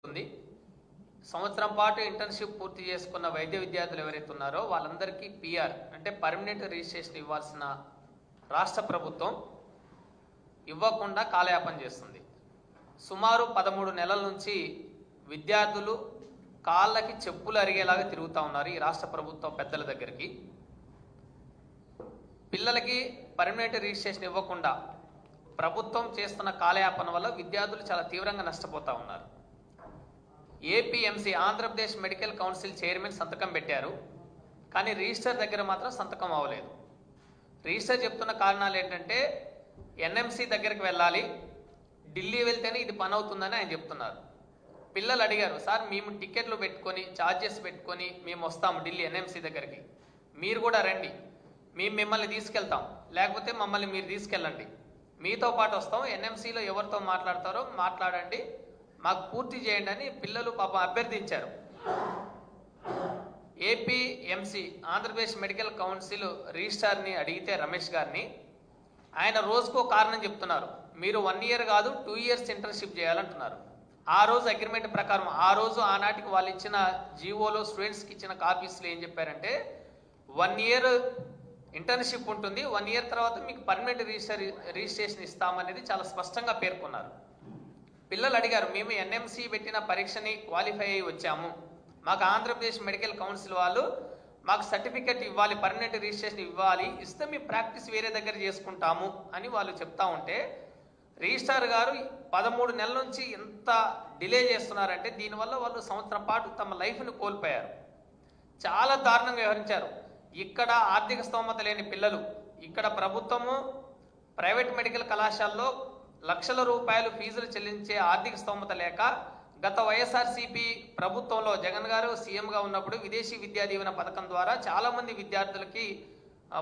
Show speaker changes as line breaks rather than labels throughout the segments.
ఉంది. సంవత్సరం పాటు ఇంటర్న్‌షిప్ పూర్తి చేసుకున్న వైద్య విద్యార్థులు ఎవరైతే ఉన్నారో వాళ్ళందరికీ పీఆర్ అంటే పర్మనెంట్ రిజిస్ట్రేషన్ ఇవ్వాల్సిన రాష్ట్ర ప్రభుత్వం ఇవ్వకుండా కాలయాపన చేస్తుంది. సుమారు 13 నెలల నుంచి విద్యార్థులు కాళ్ళకి చెప్పులు అరిగేలాగా తిరుగుతూ ఉన్నారు ఈ రాష్ట్ర ప్రభుత్వం పెద్దల దగ్గరికి. పిల్లలకి పర్మనెంట్ రిజిస్ట్రేషన్ ఇవ్వకుండా ప్రభుత్వం చేస్తున్న కాలయాపన వల్ల విద్యార్థులు చాలా తీవ్రంగా నష్టపోతూ ఉన్నారు. APMC Andhra Pradesh medical council chairman సంతకం పెట్టారు, కానీ రిజిస్టర్ దగ్గర మాత్రం సంతకం అవ్వలేదు. రిజిస్టర్ చెప్తున్న కారణాలు ఏంటంటే ఎన్ఎంసీ దగ్గరికి వెళ్ళాలి, ఢిల్లీ వెళ్తేనే ఇది పని అవుతుందని ఆయన చెప్తున్నారు. పిల్లలు అడిగారు, సార్ మేము టికెట్లు పెట్టుకొని ఛార్జెస్ పెట్టుకొని మేము వస్తాము ఢిల్లీ ఎన్ఎంసీ దగ్గరికి, మీరు కూడా రండి, మేము మిమ్మల్ని తీసుకెళ్తాం, లేకపోతే మమ్మల్ని మీరు తీసుకెళ్ళండి, మీతో పాటు వస్తాం, ఎన్ఎంసీలో ఎవరితో మాట్లాడతారో మాట్లాడండి, మాకు పూర్తి చేయండి అని పిల్లలు పాపం అభ్యర్థించారు. ఏపీఎంసీ ఆంధ్రప్రదేశ్ మెడికల్ కౌన్సిల్ రిజిస్ట్రార్ని అడిగితే రమేష్ గారిని, ఆయన రోజుకో కారణం చెప్తున్నారు. మీరు 1 ఇయర్ కాదు 2 ఇయర్స్ ఇంటర్న్షిప్ చేయాలంటున్నారు. ఆ రోజు అగ్రిమెంట్ ప్రకారం ఆ రోజు ఆనాటికి వాళ్ళు ఇచ్చిన జీవోలో స్టూడెంట్స్కి ఇచ్చిన కాపీస్లో ఏం చెప్పారంటే 1 ఇయర్ ఇంటర్న్షిప్ ఉంటుంది, 1 ఇయర్ తర్వాత మీకు పర్మనెంట్ రిజిస్ట్రేషన్ ఇస్తామనేది చాలా స్పష్టంగా పేర్కొన్నారు. పిల్లలు అడిగారు, మేము ఎన్ఎంసీ పెట్టిన పరీక్షని క్వాలిఫై అయ్యి వచ్చాము, మాకు ఆంధ్రప్రదేశ్ మెడికల్ కౌన్సిల్ వాళ్ళు మాకు సర్టిఫికెట్ ఇవ్వాలి, పర్మనెంట్ రిజిస్ట్రేషన్ ఇవ్వాలి, ఇస్తే మీ ప్రాక్టీస్ వేరే దగ్గర చేసుకుంటాము అని వాళ్ళు చెప్తా ఉంటే రిజిస్ట్రార్ గారు 13 నెలల నుంచి ఎంత డిలే చేస్తున్నారంటే దీనివల్ల వాళ్ళు సంవత్సరం పాటు తమ లైఫ్ని కోల్పోయారు. చాలా దారుణంగా వ్యవహరించారు. ఇక్కడ ఆర్థిక స్తోమత లేని పిల్లలు, ఇక్కడ ప్రభుత్వము ప్రైవేట్ మెడికల్ కళాశాలలో లక్షల రూపాయలు ఫీజులు చెల్లించే ఆర్థిక స్తోమత లేక గత వైఎస్ఆర్సీపీ ప్రభుత్వంలో జగన్ గారు సీఎంగా ఉన్నప్పుడు విదేశీ విద్యా దీవెన పథకం ద్వారా చాలామంది విద్యార్థులకి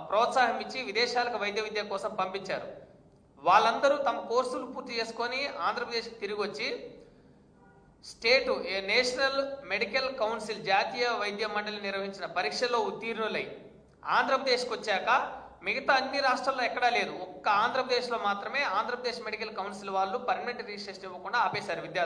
ప్రోత్సాహం ఇచ్చి విదేశాలకు వైద్య విద్య కోసం పంపించారు. వాళ్ళందరూ తమ కోర్సులు పూర్తి చేసుకొని ఆంధ్రప్రదేశ్కి తిరిగి వచ్చి నేషనల్ మెడికల్ కౌన్సిల్ జాతీయ వైద్య మండలి నిర్వహించిన పరీక్షల్లో ఉత్తీర్ణులై ఆంధ్రప్రదేశ్కి వచ్చాక మిగతా అన్ని రాష్ట్రాల్లో ఎక్కడా లేదు, ఒక్క ఆంధ్రప్రదేశ్లో మాత్రమే ఆంధ్రప్రదేశ్ మెడికల్ కౌన్సిల్ వాళ్ళు పర్మనెంట్ రిజిస్ట్రేషన్ ఇవ్వకుండా ఆపేశారు విద్యార్థులు.